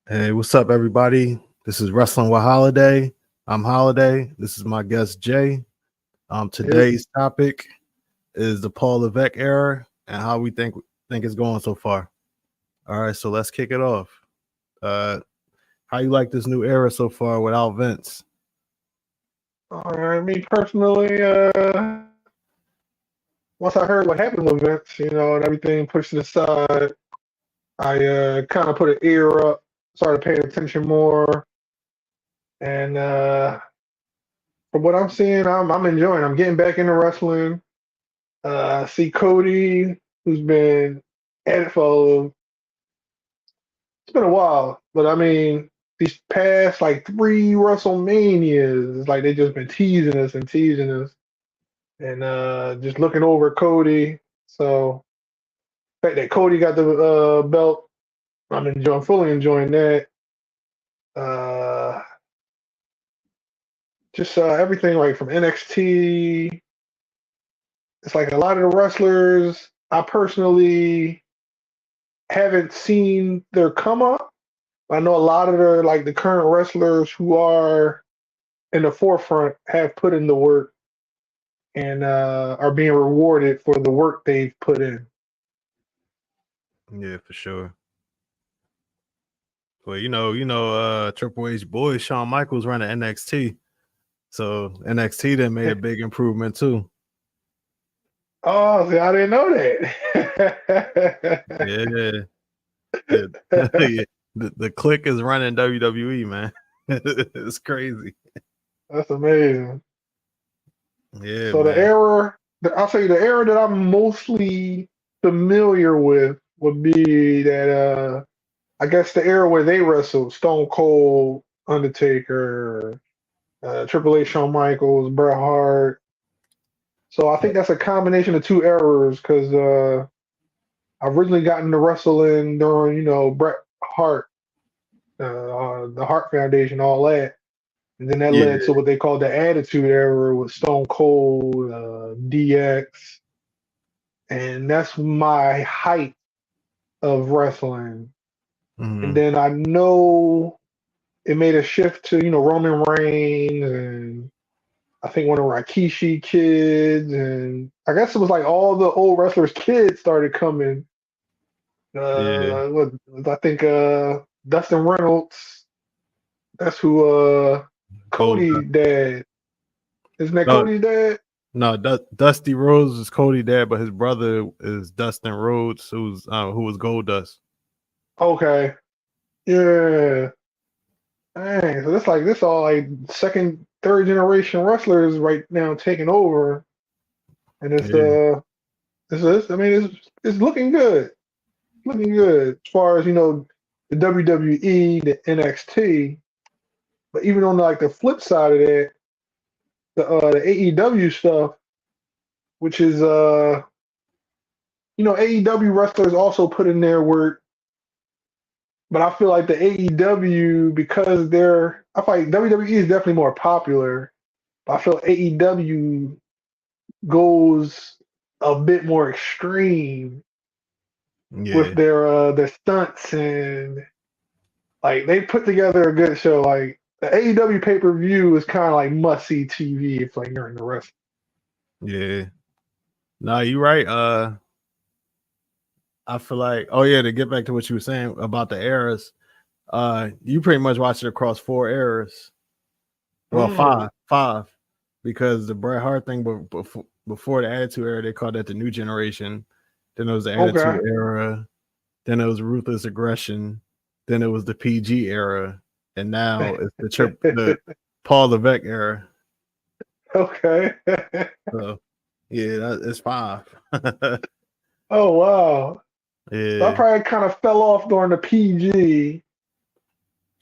Hey, what's up, everybody? This is Wrestling with Holiday. I'm Holiday. This is my guest Jay. Yep. Today's topic is the Paul Levesque era and how we think it's going so far. All right, so let's kick it off. Uh, how you like this new era so far without Vince? All right. Me personally, once I heard what happened with Vince, and everything pushed aside, I kind of put an ear up, started paying attention more, and from what I'm seeing, I'm enjoying. I'm getting back into wrestling. I see Cody, who's been at it for it's been a while, but I mean, these past like three WrestleManias, it's like they just been teasing us and teasing us. And just looking over Cody. So the fact that Cody got the belt, fully enjoying that. Uh, just everything like from NXT. It's like a lot of the wrestlers I personally haven't seen their come up. I know a lot of the current wrestlers who are in the forefront have put in the work and are being rewarded for the work they've put in. Yeah, for sure. Well, Triple H boy Shawn Michaels running NXT, so NXT then made a big improvement too. Oh, see, I didn't know Yeah, yeah. Yeah. The click is running WWE, man. It's crazy. That's amazing. Yeah, So man. I'll tell you the era that I'm mostly familiar with would be that I guess the era where they wrestled Stone Cold, Undertaker, Triple H, Shawn Michaels, Bret Hart. So I think that's a combination of two eras because I originally got into wrestling during Bret Hart, the Hart Foundation, all that. And then that led Yeah. to what they call the Attitude Era with Stone Cold, DX, and that's my height of wrestling. And Mhm. then I know it made a shift to Roman Reigns and I think one of Rikishi kids, and I guess it was like all the old wrestlers' kids started coming. Yeah. I think Dustin Reynolds. That's who Gold. Cody dad. Isn't that No, Cody's dad? no. Dusty Rhodes is Cody dad, but his brother is Dustin Rhodes, who was Gold Dust. Okay. Yeah. Dang. So that's like this all like second, third generation wrestlers right now taking over. And Yeah. I mean it's looking good. Looking good as far as, the WWE, the NXT. But even on like the flip side of that, the AEW stuff, which is AEW wrestlers also put in their work. But I feel like the AEW, because I feel like WWE is definitely more popular. But I feel AEW goes a bit more extreme with Yeah. their stunts, and like they put together a good show. Like the AEW pay per view is kind of like must see TV if like you're in the wrestling. Yeah. No, you're right. I feel like, oh yeah, to get back to what you were saying about the eras, you pretty much watched it across four eras. Well, Mm, five, because the Bret Hart thing, before the Attitude Era, they called that the New Generation. Then it was the Attitude okay. Era. Then it was Ruthless Aggression. Then it was the PG era, and now it's the Paul Levesque era. Okay. So yeah, it's five. Oh wow. So I Yeah, probably kind of fell off during the PG,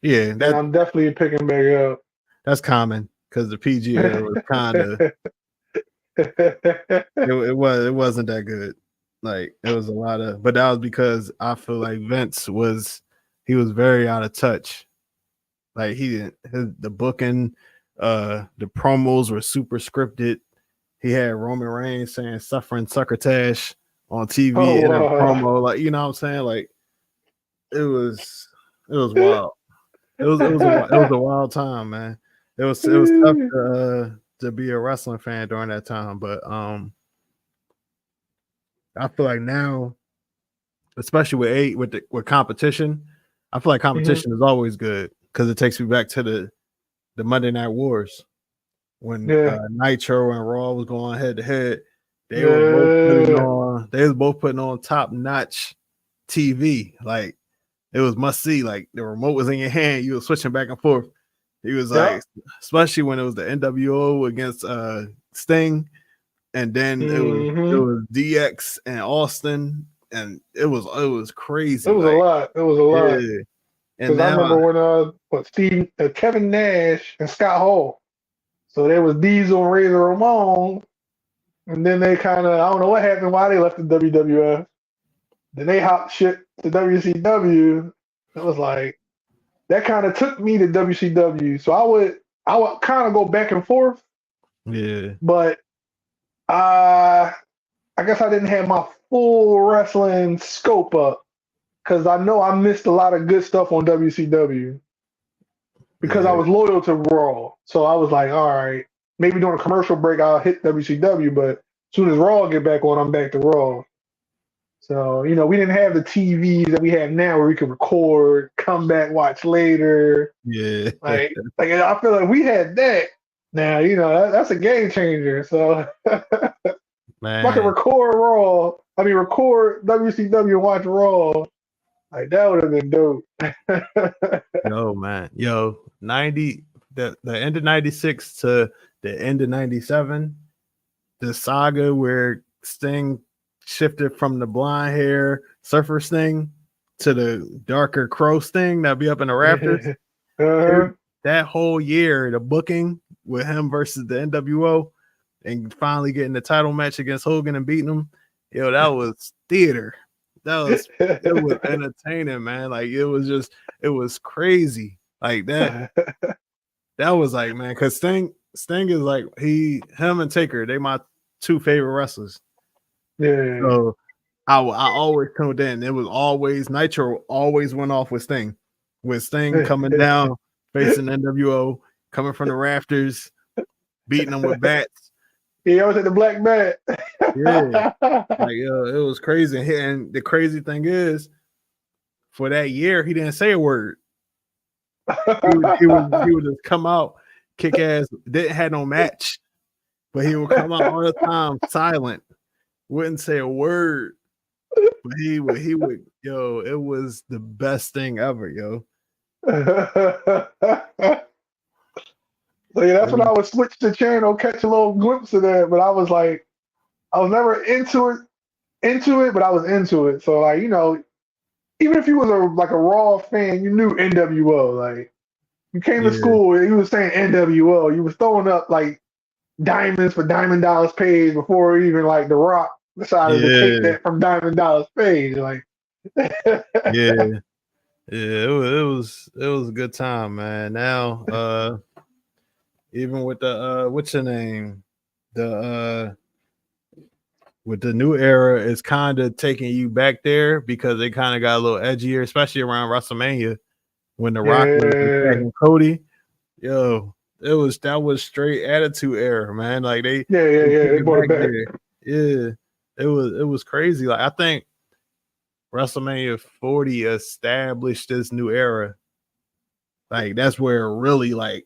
yeah, and I'm definitely picking back up. that's common because the PG era was kind of it wasn't that good. Like it was a lot of, but that was because I feel like Vince he was very out of touch. Like he didn't the booking, the promos were super scripted. He had Roman Reigns saying "suffering succotash" on TV Oh in a wow. promo. Like, you know what I'm saying? Like it was It was wild. It was a wild time, man. It was tough to be a wrestling fan during that time, but I feel like now, especially with competition, I feel like Mhm. competition is always good because it takes me back to the Monday Night Wars when Yeah. Nitro and Raw was going head to head. Yeah. They was both putting on top notch TV. Like it was must see. Like the remote was in your hand, you were switching back and forth. He was like, Yep. especially when it was the NWO against Sting, and then it Mhm. was DX and Austin, and it was It crazy. was a Like lot. It was a lot. yeah, and Because I now remember when Kevin Nash and Scott Hall. So there was Diesel and Razor Ramon, and then they kind of I don't know what happened, why they left the WWF. Then they hopped shit to WCW. It was like that kind of took me to WCW. So I would kind of go back and forth, yeah, but I guess I didn't have my full wrestling scope up because I know I missed a lot of good stuff on WCW because I yeah, was loyal to Raw. So I was like, all right, maybe during a commercial break I'll hit WCW, but as soon as Raw get back on, I'm back to Raw. So, we didn't have the TVs that we have now where we could record, come back, watch later. yeah, Like I feel like we had that. Now, that's a game changer. So if I could man. record WCW and watch Raw, like that would have been dope. Yo, man, yo, 90, the end of 96 to the end of 97, the saga where Sting shifted from the blonde hair surfer Sting to the darker crow Sting that be up in the rafters. Uh-huh. That whole year, the booking with him versus the NWO and finally getting the title match against Hogan and beating him, yo, that was theater. It was entertaining, man. Like it was crazy. Like that was like, man, because Sting is like him and Taker, they my two favorite wrestlers. Yeah. So I always tuned in. It was always Nitro always went off with Sting coming down, facing NWO, coming from the rafters, beating them with bats. He always had the black bat. Yeah, like it was crazy. And the crazy thing is, for that year, he didn't say a word. He would just come out, kick ass. Didn't have no match, but he would come out all the time silent, wouldn't say a word. But he would, yo, it was the best thing ever, yo. So yeah, that's when I would switch the channel, catch a little glimpse of that. But I was like, I was never into it, but I was into it. So like, even if you was like a Raw fan, you knew NWO. Like you came to Yeah, school, you was saying NWO. You was throwing up like diamonds for Diamond Dallas Page before even like The Rock decided to take yeah, that from Diamond Dallas Page. Like, yeah, yeah. It was a good time, man. Now, even with the what's your name, the with the new era, it's kind of taking you back there because they kind of got a little edgier, especially around WrestleMania when The Rock was yeah, attacking Cody. Yo, that was straight attitude era, man. Like they yeah. took They it brought it back back. there. Yeah, it was crazy. Like I think WrestleMania 40 established this new era. Like that's where it really like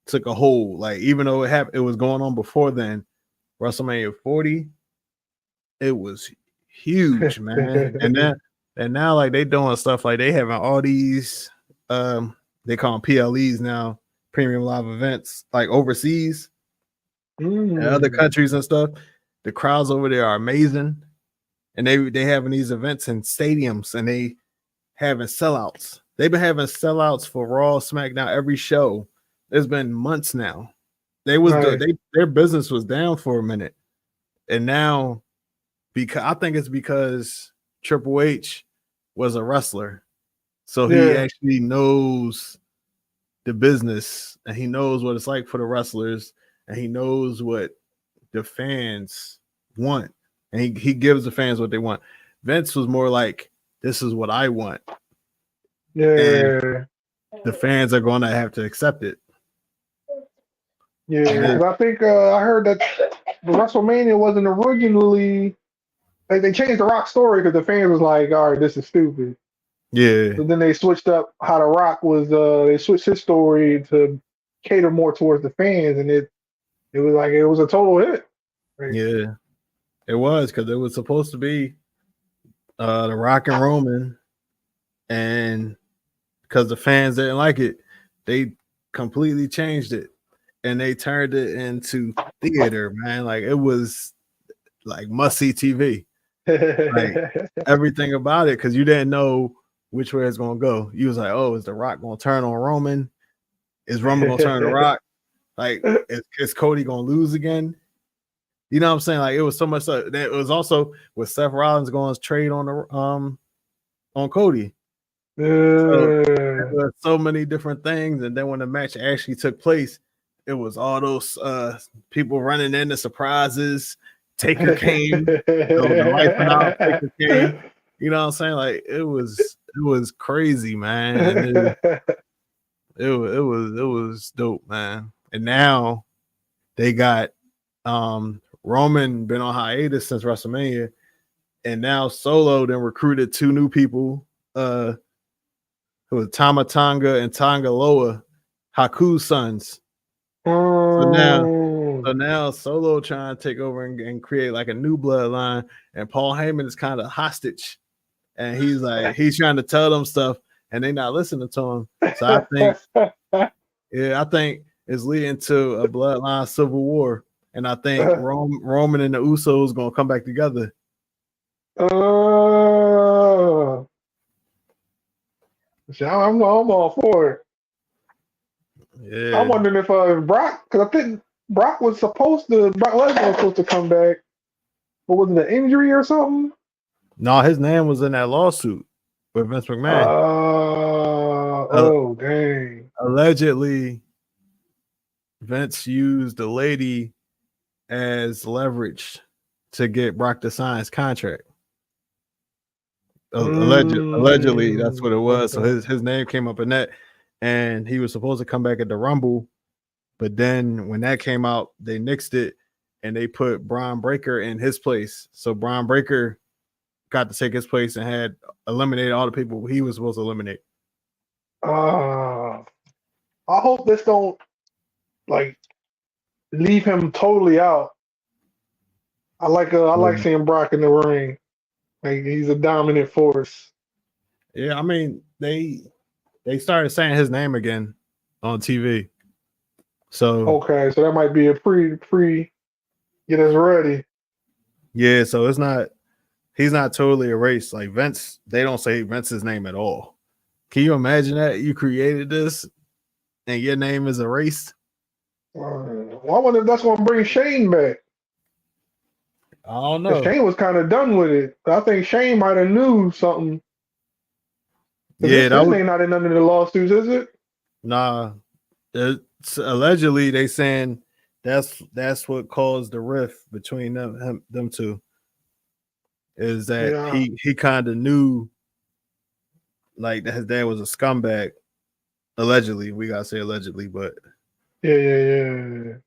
took a hold. Like even though it was going on before then, WrestleMania 40, it was huge, man. And now like they doing stuff like they having all these they call them PLEs now, premium live events, like overseas and other Mm, countries and stuff. The crowds over there are amazing. And they having these events in stadiums and they having sellouts. They've been having sellouts for Raw, SmackDown, every show. It's been months now. nice. Their business was down for a minute. And now because I think it's because Triple H was a wrestler. So he Yeah, actually knows the business and he knows what it's like for the wrestlers and he knows what the fans want. And he gives the fans what they want. Vince was more like, this is what I want. Yeah. the fans are going to have to accept it. Yeah, because I think I heard that the WrestleMania wasn't originally like they changed the Rock story because the fans was like, all right, this is stupid. Yeah. So then they switched up how the Rock was. They switched his story to cater more towards the fans, and it was like it was a total hit. Like, Yeah, it was because it was supposed to be the Rock and Roman, and because the fans didn't like it, they completely changed it, and they turned it into theater, man. Like it was like must see TV, like everything about it, because you didn't know which way it's gonna go. You was like, oh, is the Rock gonna turn on Roman? Is Roman gonna turn on the Rock? Like, is Cody gonna lose again? You know what I'm saying? Like it was so much that it was also with Seth Rollins going to trade on the on Cody. So there were so many different things, and then when the match actually took place, it was all those people running in the surprises. Taker came, the life and out Taker came. You know what I'm saying? Like it was crazy, man, and it was dope, man. And now they got Roman been on hiatus since WrestleMania, and now Solo then recruited 2 new people. It was Tama Tonga and Tonga Loa, Haku's sons. So now Solo trying to take over and create like a new bloodline, and Paul Heyman is kind of hostage, and he's like he's trying to tell them stuff, and they not listening to him. So I think, I think it's leading to a bloodline civil war, and I think Roman and the Usos gonna come back together. I'm all for it. Yeah. I'm wondering if Brock, because I think Brock Lesnar was supposed to come back, but was it an injury or something? No, his name was in that lawsuit with Vince McMahon. Dang. Allegedly, Vince used the lady as leverage to get Brock to sign his contract. Allegedly, that's what it was. So his name came up in that, and he was supposed to come back at the Rumble, but then when that came out, they nixed it, and they put Braun Breaker in his place. So Braun Breaker got to take his place and had eliminated all the people he was supposed to eliminate. I hope this don't like leave him totally out. I like seeing Brock in the ring. Like he's a dominant force. Yeah, I mean they started saying his name again on TV. So okay, so that might be a pre get us ready. Yeah, so he's not totally erased. Like Vince, they don't say Vince's name at all. Can you imagine that you created this and your name is erased? Well, I wonder if that's going to bring Shane back. I don't know. Shane was kind of done with it. I think Shane might have knew something. Yeah, his name not in none of the lawsuits, is it? Nah. Allegedly, they saying that's what caused the rift between them two. Is that he kind of knew like that his dad was a scumbag. Allegedly, we gotta say allegedly, but yeah.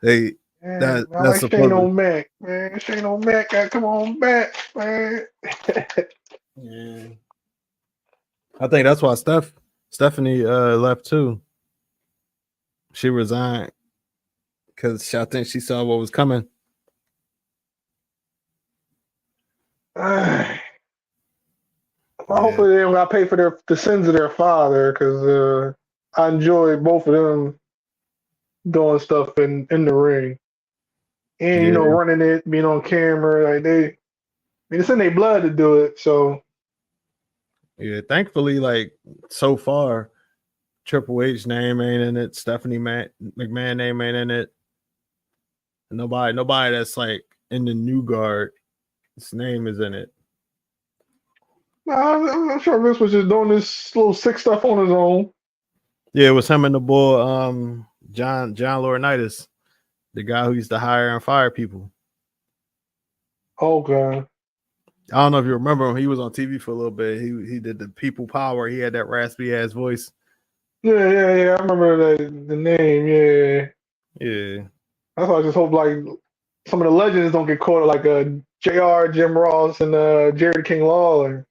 They I like Shane O'Mac, man. Shane O'Mac gotta come on back, man. Yeah. I think that's why Stephanie left too. She resigned because I think she saw what was coming. Hopefully they don't got to pay for the sins of their father, because I enjoy both of them doing stuff in the ring, and running it, being on camera. Like it's in their blood to do it. So yeah, thankfully, like so far, Triple H name ain't in it. Stephanie McMahon name ain't in it. Nobody that's like in the new guard, his name is in it. I'm sure Vince was just doing this little sick stuff on his own. Yeah, it was him and the boy, John Laurinaitis, the guy who used to hire and fire people. Okay. I don't know if you remember him. He was on TV for a little bit. He did the People Power. He had that raspy ass voice. Yeah. I remember the name. Yeah. Yeah. That's why I just hope like some of the legends don't get caught like Jr. Jim Ross and Jerry King Lawler.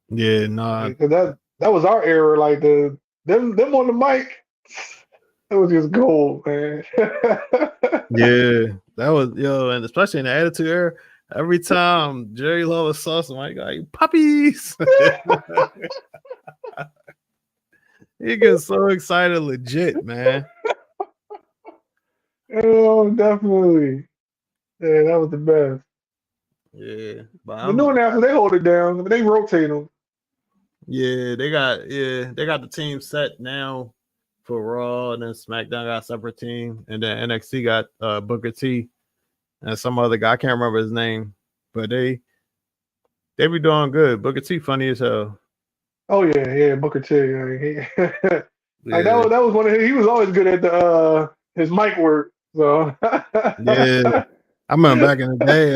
Yeah, nah. Like, 'cause that was our era. Like them on the mic, it was just gold, man. Yeah, that was and especially in the Attitude Era, every time Jerry Lawler saw somebody, like puppies, he gets so excited, legit, man. Oh, definitely. Yeah, that was the best. Yeah, but The new announcers, they hold it down. They rotate them. they got the team set now for Raw, and then SmackDown got a separate team, and then NXT got Booker T and some other guy. I can't remember his name, but they be doing good. Booker T funny as hell. Oh yeah, Booker T. Yeah, like Yeah, that was one of his, he was always good at the his mic work. So yeah. I remember back in the day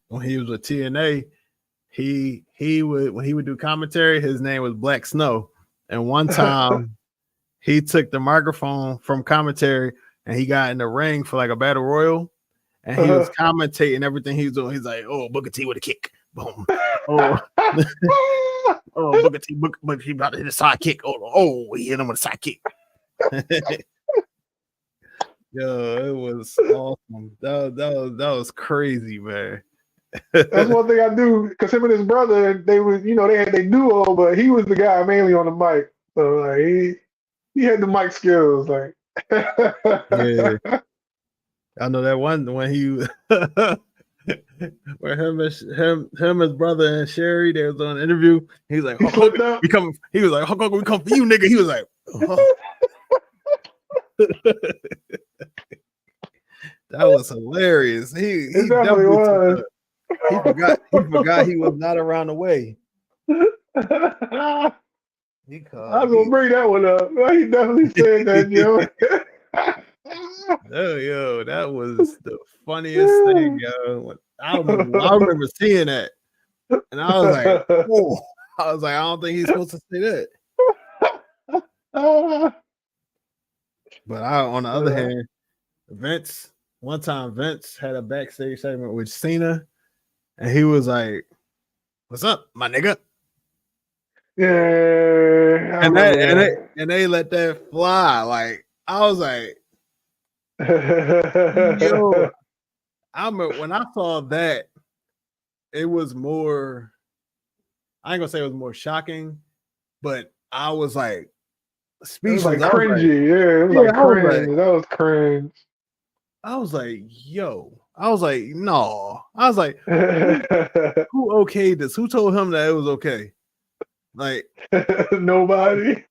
when he was with TNA, he would when he would do commentary, his name was Black Snow. And one time he took the microphone from commentary and he got in the ring for like a battle royal, and he was commentating everything he was doing. He's like, "Oh, Booker T with a kick, boom. Oh, oh, Booker T about to hit a side kick. Oh, he hit him with a side kick." Yo, it was awesome. That was crazy, man. That's one thing I do because him and his brother, they was they had their duo, but he was the guy mainly on the mic. So like he had the mic skills, like. Yeah, I know that one when he where him his brother and Sherry, they was on an interview. He was like, He slipped up. we come for you, nigga. He was like, oh. That was hilarious. He definitely was. He forgot he was not around the way. I was gonna bring that one up. He definitely said that, yo. Oh, yo, that was the funniest thing, yo. I remember seeing that, and I was like, "Whoa!" I was like, "I don't think he's supposed to say that." But on the other hand, one time Vince had a backstage segment with Cena, and he was like, "What's up, my nigga?" Yeah, and they let that fly. Like I was like, "Yo." I remember when I saw that, it was more. I ain't gonna say it was more shocking, but I was like speechless. It was like cringy. It was like cringe. That was cringe. I was like, yo. I was like, no. I was like, who okayed this? Who told him that it was okay? Like nobody.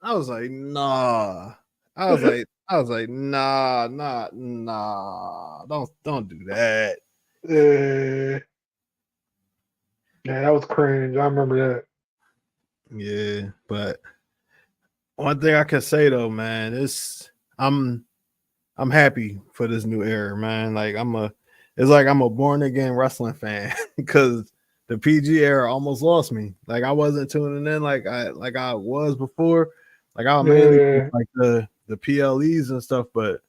I was like, nah. I was like, nah. Don't do that. Yeah, that was cringe. I remember that. Yeah, but one thing I can say though, man, I'm happy for this new era, man. Like it's like I'm a born again wrestling fan because the PG era almost lost me. Like I wasn't tuning in like I was before. Like I mainly like the PLEs and stuff, but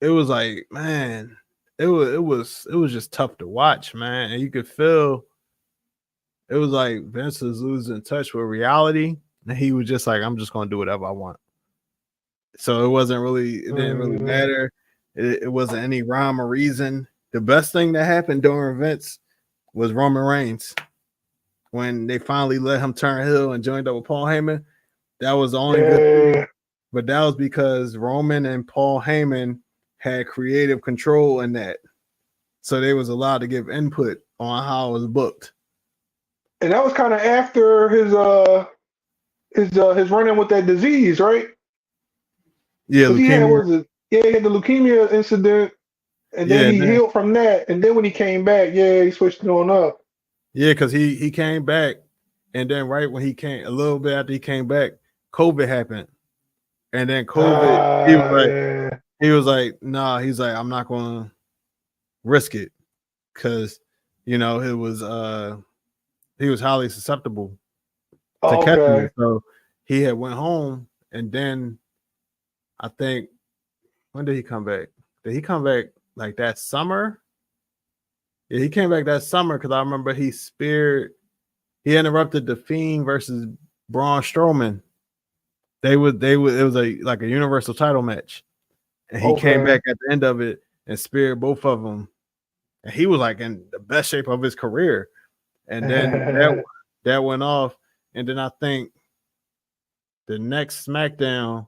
it was like, man, it was just tough to watch, man. And you could feel it was like Vince was losing touch with reality, and he was just like, I'm just gonna do whatever I want. So it didn't really matter. It wasn't any rhyme or reason. The best thing that happened during Vince was Roman Reigns. When they finally let him turn heel and joined up with Paul Heyman, that was the only good thing. But that was because Roman and Paul Heyman had creative control in that. So they was allowed to give input on how it was booked. And that was kind of after his run-in with that disease, right? Yeah, leukemia. He had the leukemia incident, and then he healed from that. And then when he came back, he switched it on up. Yeah, because he came back, and then right when a little bit after he came back, COVID happened. And then COVID, he was like, nah, he's like, I'm not gonna risk it. Cause you know, he was highly susceptible to Oh, catching okay. it. So he had went home, and then I think when did he come back? Did he come back like that summer? Yeah, he came back that summer because I remember he interrupted the Fiend versus Braun Strowman. They would it was like a universal title match. And he came Okay. back at the end of it and speared both of them. And he was like in the best shape of his career. And then that went off. And then I think the next SmackDown,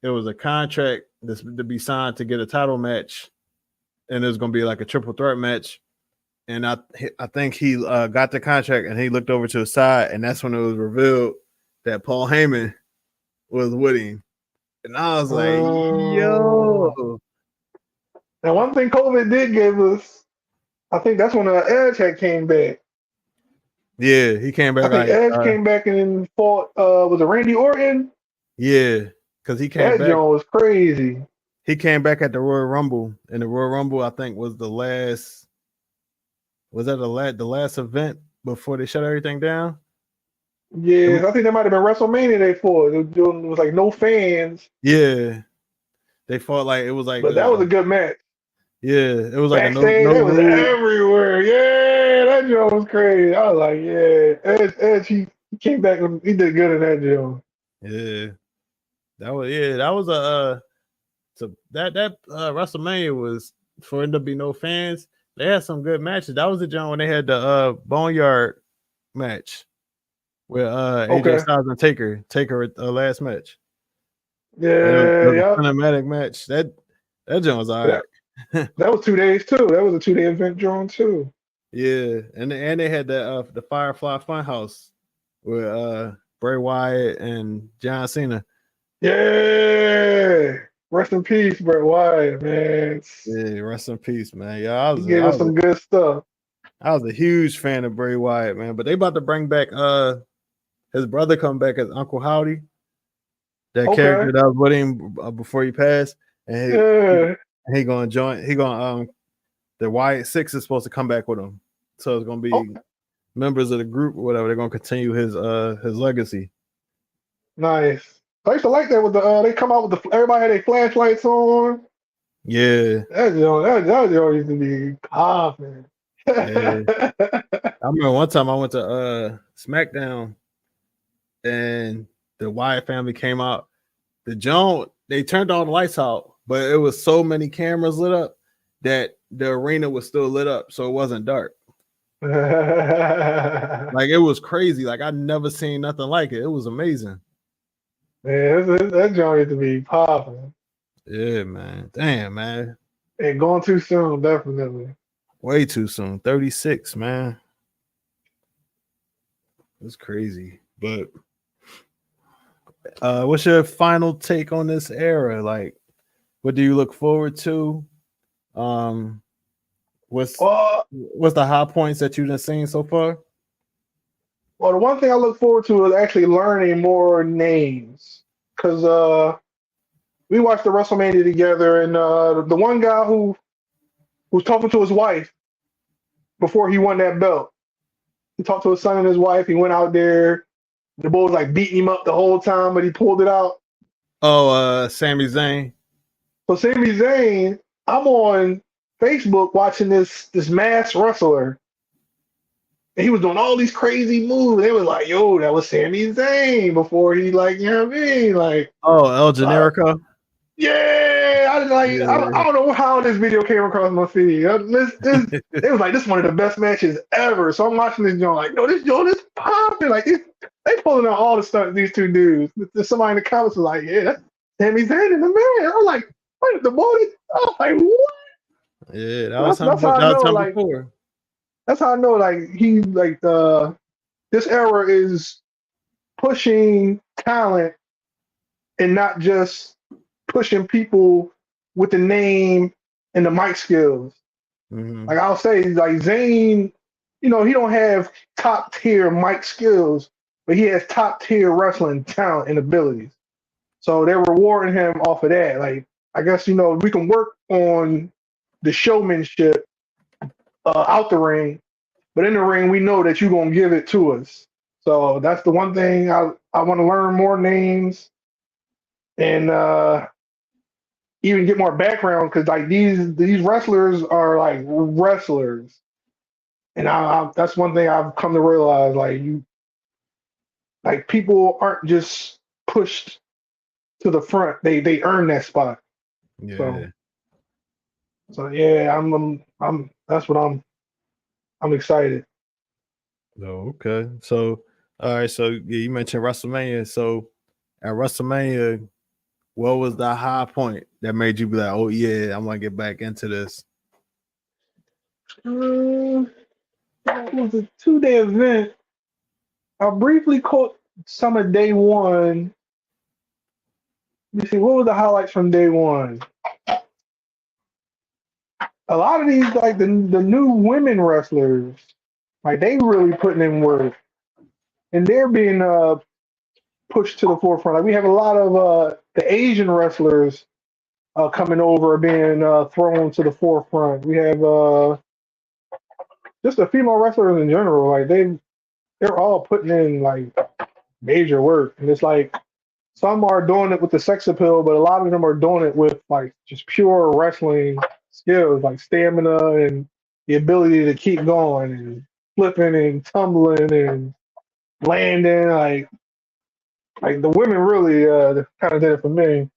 it was a contract to be signed to get a title match, and it was going to be like a triple threat match. And I think he got the contract, and he looked over to the side, and that's when it was revealed that Paul Heyman was with him. And I was like, um, yo. now, one thing COVID did give us, I think that's when Edge had came back. Yeah, he came I back think like Edge came back and fought, was it Randy Orton? yeah, because That John was crazy. he came back at the Royal Rumble, and the Royal Rumble I think was the last the last event before they shut everything down. Yeah, I think that might have been WrestleMania they fought. It was like no fans, Yeah, they fought like it was like but that was a good match. yeah, it was like a Backstage, no they was rule. everywhere. Yeah, that joint was crazy. I was like, yeah, Edge he came back and he did good in that joint. Yeah, that was a so that WrestleMania was for it to be no fans. They had some good matches. That was the joint when they had the Boneyard match with AJ Okay. Styles and Taker last match. And it Yeah, was a yep. cinematic match. That joint was all right. That was 2 days too. That was a 2-day event joint too. Yeah, and they had the Firefly Funhouse with Bray Wyatt and John Cena. Yeah. Rest in peace, Bret Wyatt, man. Yeah, rest in peace, man. Yeah, He gave us some good stuff. I was a huge fan of Bray Wyatt, man. But they about to bring back his brother come back as Uncle Howdy, that Okay. character that was with him before he passed, and Yeah. he gonna join. He gonna the Wyatt Six is supposed to come back with him, so it's gonna be Okay. members of the group or whatever. They're gonna continue his legacy. Nice. I used to like that with the they come out with everybody had their flashlights on. Yeah, That joint used to be popping. yeah. I remember one time I went to SmackDown and the Wyatt family came out. They turned all the lights out, but it was so many cameras lit up that the arena was still lit up, so it wasn't dark. Like it was crazy. Like I never seen nothing like it. It was amazing. Man, that joint used to be popping. Yeah, man. Damn, man. And going too soon, definitely. Way too soon. 36, man. It's crazy. But what's your final take on this era? Like, what do you look forward to? Um, what's Well, what's the high points that you've seen so far? well, the one thing I look forward to is actually learning more names. Because we watched the WrestleMania together, and the one guy who was talking to his wife before he won that belt, he talked to his son and his wife. He went out there. The boy was like beating him up the whole time, but he pulled it out. Oh, Sami Zayn. So Sami Zayn, I'm on Facebook watching this masked wrestler, and he was doing all these crazy moves. They was like, "Yo, that was Sami Zayn before he like, you know what I mean?" Like, Oh, El uh, Generico. yeah, I Yeah. don't know how this video came across my feed. It was like this is one of the best matches ever. So I'm watching this joint like, no, this joint is popping. Like they pulling out all the stuff. These two dudes. There's somebody in the comments was like, yeah, that's Sami Zayn in the man. I'm like, wait, the boy. I was like, what? Yeah, that was That's, him. that's how That I was know. him Like before. that's how I know. Like he like this era is pushing talent and not just pushing people with the name and the mic skills. Mm-hmm. Like I'll say, like Zayn, he don't have top tier mic skills, but he has top tier wrestling talent and abilities. So they're rewarding him off of that. Like I guess we can work on the showmanship out the ring, but in the ring we know that you're gonna give it to us. So that's the one thing I want to learn more names and even get more background because like these wrestlers are like wrestlers, and that's one thing I've come to realize like people aren't just pushed to the front; they earn that spot. Yeah. So yeah, I'm that's what I'm excited. Oh, okay. So, all right. So, yeah, you mentioned WrestleMania. So, at WrestleMania, what was the high point that made you be like, "Oh yeah, I'm gonna get back into this"? It was a 2-day event. I briefly caught some of day one. Let me see, what were the highlights from day one? A lot of these, like the new women wrestlers, like they really putting in work, and they're being pushed to the forefront. Like we have a lot of the Asian wrestlers coming over, being thrown to the forefront. We have just the female wrestlers in general. Like they're all putting in like major work, and it's like some are doing it with the sex appeal, but a lot of them are doing it with like just pure wrestling skills, like stamina and the ability to keep going and flipping and tumbling and landing. Like the women really kind of did it for me.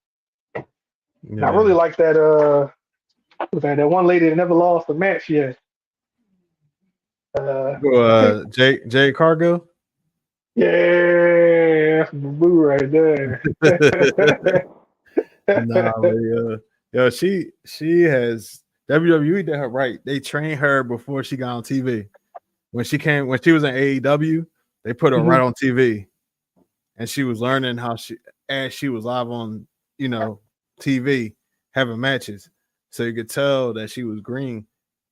And I Yeah. really like that that one lady that never lost a match yet. I think Jay Cargill. yeah, that's the boo right there. Nah, but yo, she has WWE did her right. They trained her before she got on TV. When she was in AEW, they put her right Mhm. on TV, and she was learning how as she was live on, TV having matches. So you could tell that she was green.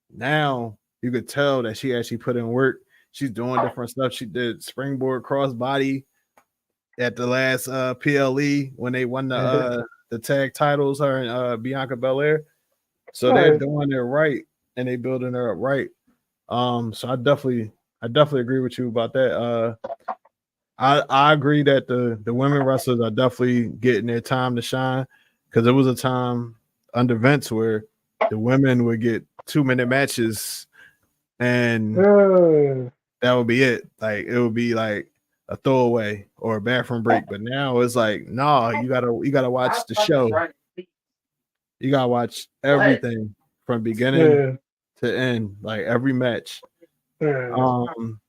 Now you could tell that she actually put in work. She's doing different stuff. She did springboard crossbody at the last PLE when they won the tag titles, her and Bianca Belair. So they're Right. doing it right and they building her up right. So I definitely agree with you about that. I agree that the women wrestlers are definitely getting their time to shine because there was a time under Vince where the women would get 2-minute matches and Uh, that would be it. Like it would be like a throwaway or a bathroom break. But now it's like, nah, you gotta watch the show. You gotta watch everything from beginning yeah. to end, like every match. Yeah. Um,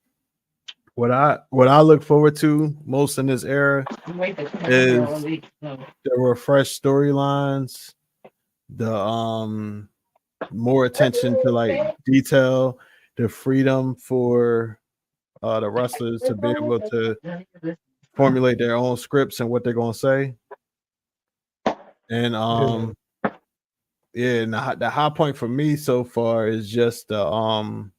what I look forward to most in this era is the refreshed storylines, the more attention to like detail, the freedom for the wrestlers to be able to formulate their own scripts and what they're gonna say. And Yeah. yeah, and the high point for me so far is just the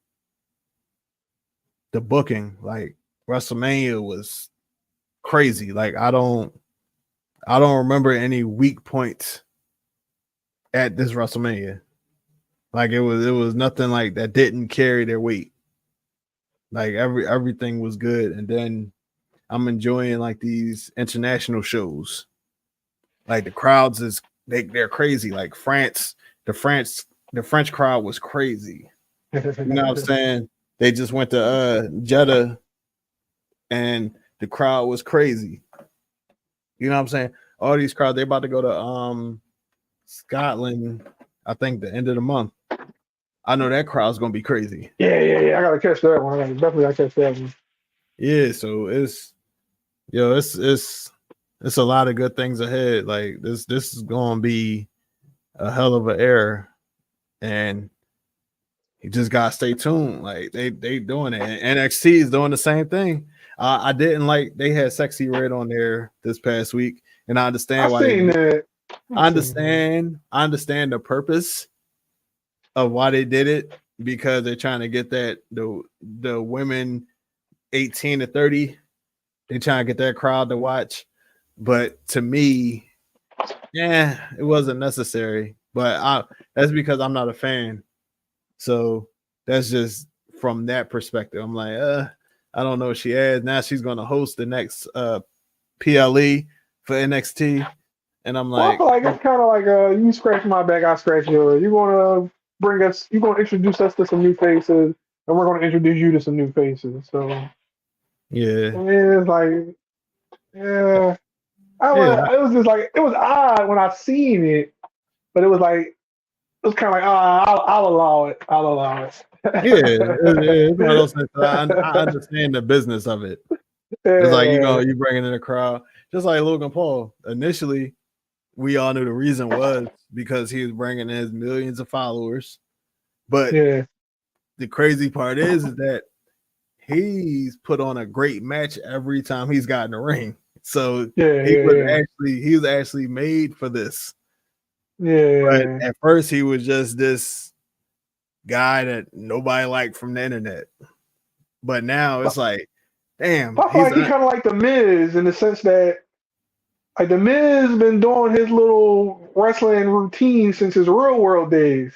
booking. Like WrestleMania was crazy. Like I don't remember any weak points at this WrestleMania. Like it was nothing like that didn't carry their weight. Like everything was good. And then I'm enjoying like these international shows. Like the crowds they're crazy. Like the French crowd was crazy. You know what I'm saying? They just went to Jeddah and the crowd was crazy. You know what I'm saying? All these crowds, they about to go to Scotland, I think the end of the month. I know that crowd's gonna be crazy. Yeah. I gotta catch that one. Definitely gotta catch that one. Yeah, so it's a lot of good things ahead. Like this is gonna be a hell of an era, and you just gotta stay tuned. Like they doing it. And NXT is doing the same thing. I didn't like they had Sexy Red on there this past week, and I I understand why they seen did. that. I I seen that. understand. I understand the purpose of why they did it because they're trying to get that the women 18 to 30. They're trying to get that crowd to watch. But to me, yeah, it wasn't necessary. But that's because I'm not a fan. So that's just from that perspective. I'm like, I don't know what she has. Now she's gonna host the next PLE for NXT. And I'm Well, I like, feel like it's kind of like you scratch my back, I scratch yours. You're gonna you're gonna introduce us to some new faces, and we're gonna introduce you to some new faces. So yeah, I mean, it's like, yeah, yeah, it was just like it was odd when I seen it, but it was like it was kind of like, I'll allow it. I'll allow it. yeah. It's one of those things. I understand the business of it. It's like Yeah, you bringing in a crowd, just like Logan Paul. Initially, we all knew the reason was because he was bringing in his millions of followers. But yeah, the crazy part is that he's put on a great match every time he's gotten a ring. So yeah, yeah, he was actually made for this. But yeah. at first he was just this guy that nobody liked from the internet. But now it's like, damn, I feel like he kind of like the Miz in the sense that like the Miz been doing his little wrestling routine since his real world days.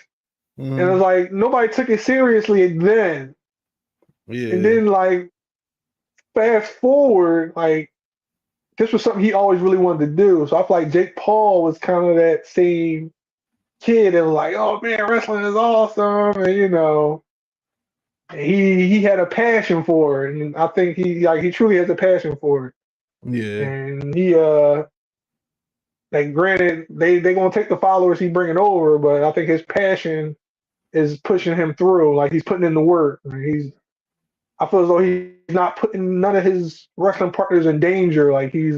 And it was like nobody took it seriously then. And yeah, then like fast forward, like this was something he always really wanted to do. So I feel like Jake Paul was kind of that same kid that was like, oh man, wrestling is awesome, and he had a passion for it. And I think he truly has a passion for it. yeah, And he like granted they gonna take the followers he bringing over, but I think his passion is pushing him through. Like he's putting in the work. I feel as though he's not putting none of his wrestling partners in danger. Like he's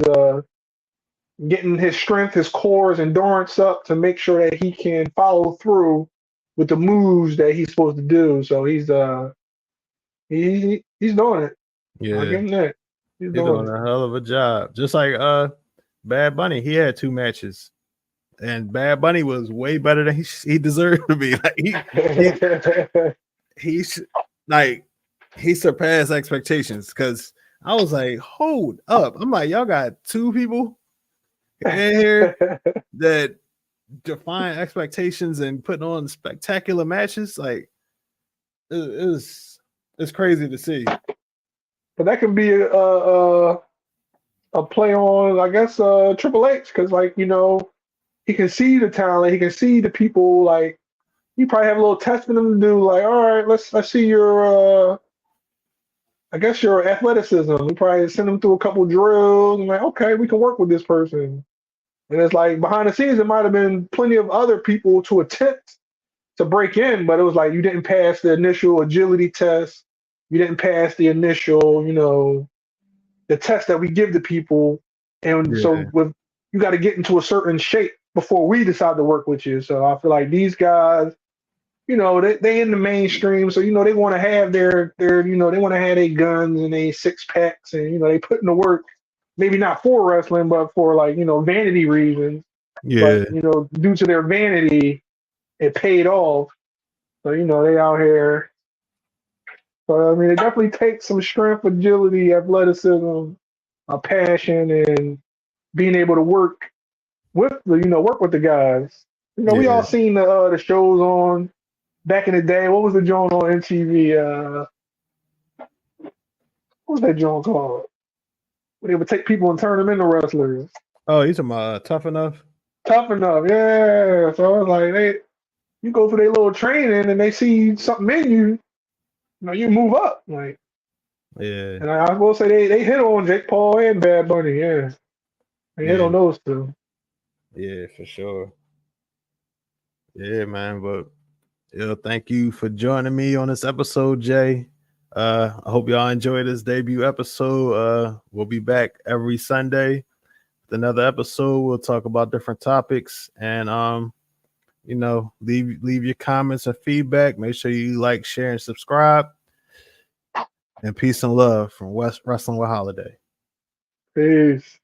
getting his strength, his core, his endurance up to make sure that he can follow through with the moves that he's supposed to do. So he's doing it. I'll yeah. give him that. He's He's doing doing it. a hell of a job. Just like Bad Bunny, he had 2 matches. And Bad Bunny was way better than he deserved to be. Like he's like he surpassed expectations because I was like, hold up. I'm like, y'all got 2 people in here that define expectations and putting on spectacular matches. Like it's crazy to see. But that could be a play on, I guess, Triple H, because like he can see the talent, he can see the people. Like you probably have a little test for them to do. Like, all right, let's see your I guess your athleticism. You probably send them through a couple drills and like, okay, we can work with this person. And it's like behind the scenes, there might have been plenty of other people to attempt to break in, but it was like you didn't pass the initial agility test. You didn't pass the initial, the test that we give to people. And so Yeah, with you got to get into a certain shape before we decide to work with you. So I feel like these guys, they in the mainstream, so they want to have their they want to have their guns and their 6 packs, and they put in the work. Maybe not for wrestling, but for like vanity reasons. But yeah, due to their vanity, it paid off. So they out here. So I mean, it definitely takes some strength, agility, athleticism, a passion, and being able to work with the guys. We yeah. all seen the shows on back in the day. What was the joint on MTV? What was that joint called? Where they would take people and turn them into wrestlers. Oh, he's talking about Tough Enough. Tough enough, yeah. So I was like, you go through their little training and they see something in you, you move up. Like, Yeah, and I will say they hit on Jake Paul and Bad Bunny, yeah. They hit yeah, on those two. yeah, for sure. Yeah, man. But thank you for joining me on this episode, Jay. I hope y'all enjoy this debut episode. We'll be back every Sunday with another episode. We'll talk about different topics and leave your comments and feedback. Make sure you like, share, and subscribe. And peace and love from West Wrestling with Holiday. Peace.